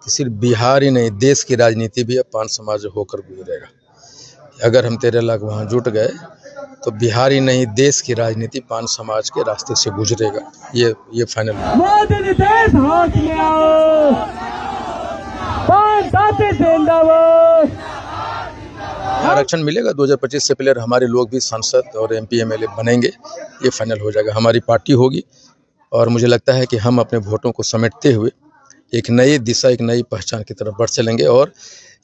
कि सिर्फ बिहार ही नहीं देश की राजनीति भी अब पान समाज होकर गुजरेगा। अगर हम 13 लाख वहाँ जुट गए तो बिहार ही नहीं देश की राजनीति पान समाज के रास्ते से गुजरेगा। ये फाइनल है। आरक्षण मिलेगा 2025 से पहले हमारे लोग भी सांसद और MP MLA बनेंगे, ये फाइनल हो जाएगा। हमारी पार्टी होगी और मुझे लगता है कि हम अपने वोटों को समेटते हुए एक नई दिशा, एक नई पहचान की तरफ बढ़ चलेंगे और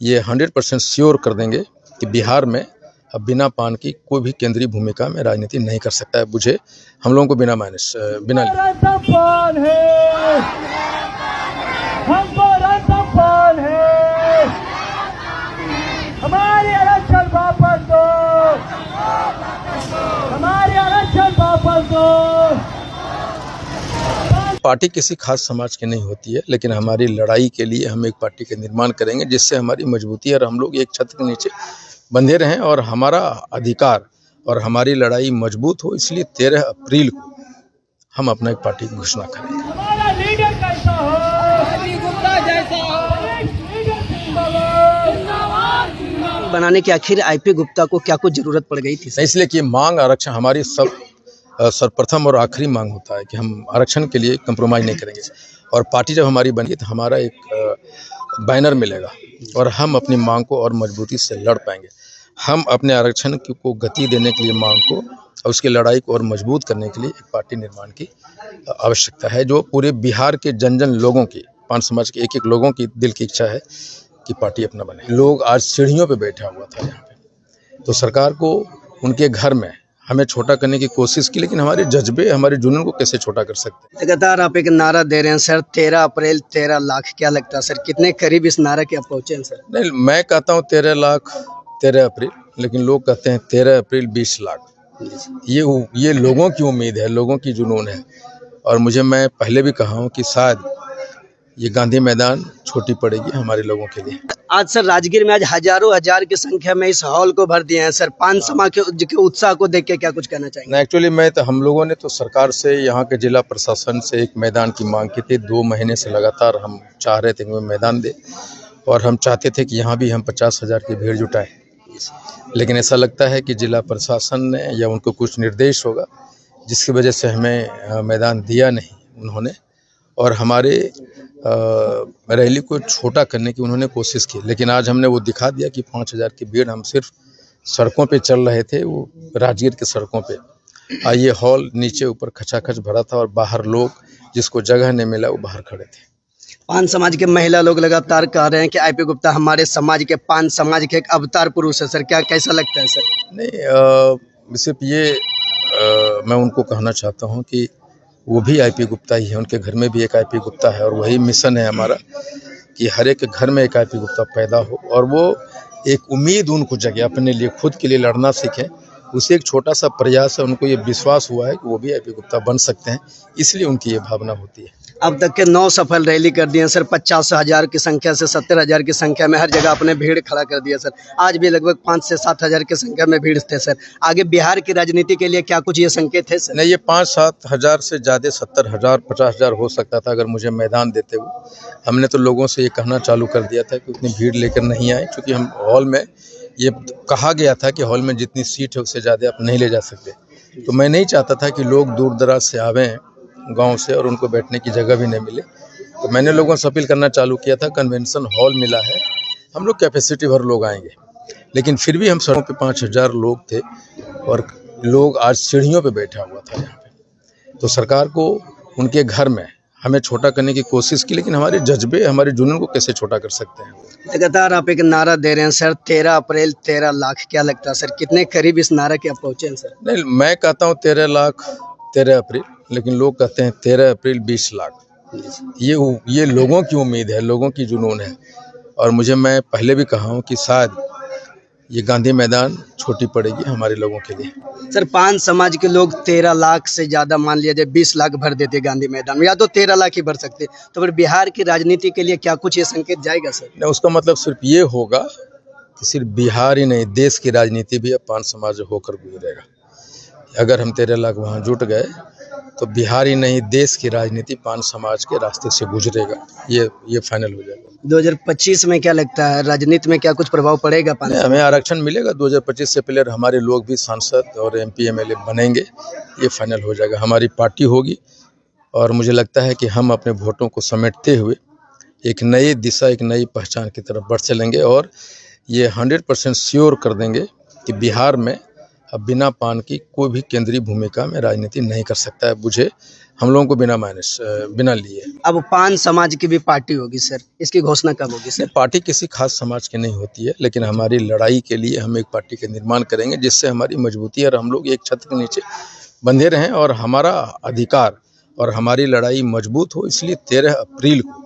ये 100% श्योर कर देंगे कि बिहार में अब बिना पान की कोई भी केंद्रीय भूमिका में राजनीति नहीं कर सकता है। मुझे हम लोगों को बिना हमारे आरक्षण वापस दो, हमारे आरक्षण वापस दो। पार्टी किसी खास समाज की नहीं होती है, लेकिन हमारी लड़ाई के लिए हम एक पार्टी का निर्माण करेंगे जिससे हमारी मजबूती और हम लोग एक छत के नीचे बंधे रहें और हमारा अधिकार और हमारी लड़ाई मजबूत हो। इसलिए 13 अप्रैल को हम अपना एक पार्टी की घोषणा करेंगे। हमारा लीडर कैसा हो, गुप्ता जैसा हो, बनाने की आखिर IP गुप्ता को क्या कुछ जरूरत पड़ गई थी? इसलिए कि मांग आरक्षण हमारी सर्वप्रथम और आखिरी मांग होता है कि हम आरक्षण के लिए कंप्रोमाइज़ नहीं करेंगे। और पार्टी जब हमारी बनी तो हमारा एक बैनर मिलेगा और हम अपनी मांग को और मजबूती से लड़ पाएंगे। हम अपने आरक्षण को गति देने के लिए मांग को और उसकी लड़ाई को और मजबूत करने के लिए एक पार्टी निर्माण की आवश्यकता है, जो पूरे बिहार के जन जन लोगों की, पान समाज के एक एक लोगों की दिल की इच्छा है कि पार्टी अपना बने। लोग आज सीढ़ियों पे बैठा हुआ था यहाँ पे, तो सरकार को उनके घर में हमें छोटा करने की कोशिश की, लेकिन हमारे जज्बे, हमारे जुनून को कैसे छोटा कर सकते हैं। लगातार आप एक नारा दे रहे हैं सर, 13 अप्रैल 13 लाख, क्या लगता है सर कितने करीब इस नारा के आप पहुँचे हैं सर? नहीं, मैं कहता हूँ 13 लाख 13 अप्रैल, लेकिन लोग कहते हैं 13 अप्रैल 20 लाख। ये लोगों की उम्मीद है, लोगों की जुनून है। और मैं पहले भी कहा हूँ कि शायद ये गांधी मैदान छोटी पड़ेगी हमारे लोगों के लिए। आज सर राजगीर में आज हजारों हजार की संख्या में इस हॉल को भर दिए हैं सर, पान समा के उत्साह को देख के क्या कुछ कहना चाहेंगे? एक्चुअली हम लोगों ने तो सरकार से, यहाँ के जिला प्रशासन से एक मैदान की मांग की थी। 2 महीने से लगातार हम चाह रहे थे कि मैदान दे, और हम चाहते थे कि यहाँ भी हम 50,000 की भीड़ जुटाएं, लेकिन ऐसा लगता है कि जिला प्रशासन ने या उनको कुछ निर्देश होगा जिसकी वजह से हमें मैदान दिया नहीं उन्होंने, और हमारे रैली को छोटा करने की उन्होंने कोशिश की। लेकिन आज हमने वो दिखा दिया कि 5,000 की भीड़, हम सिर्फ सड़कों पे चल रहे थे, वो राजगीर के सड़कों पे। ये हॉल नीचे ऊपर खचाखच भरा था और बाहर लोग जिसको जगह नहीं मिला वो बाहर खड़े थे। पान समाज के महिला लोग लगातार कह रहे हैं कि IP गुप्ता हमारे समाज के, पान समाज के एक अवतार पुरुष है सर, क्या कैसा लगता है सर? नहीं, सिर्फ ये मैं उनको कहना चाहता हूँ कि वो भी IP गुप्ता ही है, उनके घर में भी एक IP गुप्ता है, और वही मिशन है हमारा कि हर एक घर में एक IP गुप्ता पैदा हो और वो एक उम्मीद उनको जगे, अपने लिए, खुद के लिए लड़ना सीखें। उसे एक छोटा सा प्रयास है, उनको ये विश्वास हुआ है कि वो भी IP गुप्ता बन सकते हैं, इसलिए उनकी ये भावना होती है। अब तक के 9 सफल रैली कर दिए सर, 50,000 की संख्या से 70,000 की संख्या में हर जगह अपने भीड़ खड़ा कर दिया सर। आज भी लगभग 5 से 7,000 की संख्या में भीड़ थे सर। आगे बिहार की राजनीति के लिए क्या कुछ ये संकेत है सर? नहीं, ये 5-7 हज़ार से ज़्यादा 70,000 50,000 हो सकता था अगर मुझे मैदान देते हुए। हमने तो लोगों से ये कहना चालू कर दिया था कि उतनी भीड़ लेकर नहीं आए, क्योंकि हम हॉल में ये कहा गया था कि हॉल में जितनी सीट है उससे ज़्यादा आप नहीं ले जा सकते। तो मैं नहीं चाहता था कि लोग दूर दराज से आवें गांव से और उनको बैठने की जगह भी नहीं मिले, तो मैंने लोगों से अपील करना चालू किया था। कन्वेंशन हॉल मिला है, हम लोग कैपेसिटी भर लोग आएंगे, लेकिन फिर भी हम सड़कों पे 5,000 लोग थे और लोग आज सीढ़ियों पे बैठा हुआ था यहाँ पे। तो सरकार को उनके घर में हमें छोटा करने की कोशिश की, लेकिन हमारे जज्बे, हमारे जुनून को कैसे छोटा कर सकते हैं। लगातार आप एक नारा दे रहे हैं सर, 13 अप्रैल 13 लाख, क्या लगता है सर कितने करीब इस नारा के आप पहुँचे हैं सर? नहीं, मैं कहता हूँ 13 लाख 13 अप्रैल, लेकिन लोग कहते हैं 13 अप्रैल 20 लाख। ये लोगों की उम्मीद है, लोगों की जुनून है। और मैं पहले भी कहा हूँ कि शायद ये गांधी मैदान छोटी पड़ेगी हमारे लोगों के लिए। सर पान समाज के लोग 13 लाख से ज़्यादा, मान लिया जाए 20 लाख भर देते गांधी मैदान में, या तो 13 लाख ही भर सकते, तो फिर बिहार की राजनीति के लिए क्या कुछ ये संकेत जाएगा सर? नहीं, उसका मतलब सिर्फ ये होगा कि सिर्फ बिहार ही नहीं देश की राजनीति भी अब पान समाज होकर गुजरेगा। अगर हम 13 लाख वहाँ जुट गए तो बिहार ही नहीं देश की राजनीति पान समाज के रास्ते से गुजरेगा, ये फाइनल हो जाएगा। 2025 में क्या लगता है, राजनीति में क्या कुछ प्रभाव पड़ेगा पान नहीं, हमें आरक्षण मिलेगा। 2025 से पहले हमारे लोग भी सांसद और MP MLA बनेंगे, ये फाइनल हो जाएगा। हमारी पार्टी होगी और मुझे लगता है कि हम अपने वोटों को समेटते हुए एक नई दिशा, एक नई पहचान की तरफ बढ़ चलेंगे और ये 100% श्योर कर देंगे कि बिहार में अब बिना पान की कोई भी केंद्रीय भूमिका में राजनीति नहीं कर सकता है। मुझे हम लोगों को बिना लिए। अब पान समाज की भी पार्टी होगी सर, इसकी घोषणा कब होगी सर? पार्टी किसी खास समाज की नहीं होती है, लेकिन हमारी लड़ाई के लिए हम एक पार्टी का निर्माण करेंगे जिससे हमारी मजबूती है और हम लोग एक छत के नीचे बंधे रहें और हमारा अधिकार और हमारी लड़ाई मजबूत हो। इसलिए 13 अप्रैल को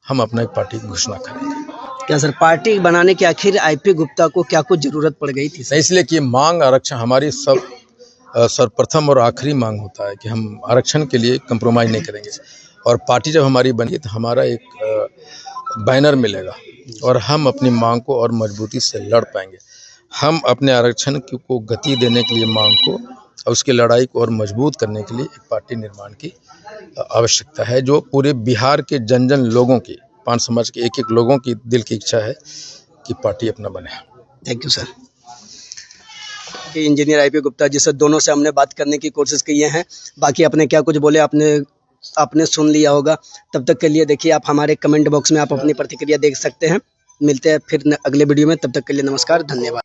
हम अपना एक पार्टी की घोषणा करेंगे। क्या सर, पार्टी बनाने के आखिर IP गुप्ता को क्या कुछ जरूरत पड़ गई थी सर? इसलिए कि मांग आरक्षण हमारी सर्वप्रथम और आखिरी मांग होता है कि हम आरक्षण के लिए कंप्रोमाइज़ नहीं करेंगे। और पार्टी जब हमारी बनी तो हमारा एक बैनर मिलेगा और हम अपनी मांग को और मजबूती से लड़ पाएंगे। हम अपने आरक्षण को गति देने के लिए मांग को और उसकी लड़ाई को और मजबूत करने के लिए एक पार्टी निर्माण की आवश्यकता है, जो पूरे बिहार के जन जन लोगों की, पान समाज के एक एक लोगों की दिल की इच्छा है कि पार्टी अपना बने। Thank you sir. Engineer IP Gupta ji से दोनों से हमने बात करने की कोशिश की है। बाकी अपने क्या कुछ बोले आपने सुन लिया होगा। तब तक के लिए देखिए, आप हमारे कमेंट बॉक्स में आप अपनी प्रतिक्रिया देख सकते हैं। मिलते हैं फिर अगले वीडियो में, तब तक के लिए नमस्कार, धन्यवाद।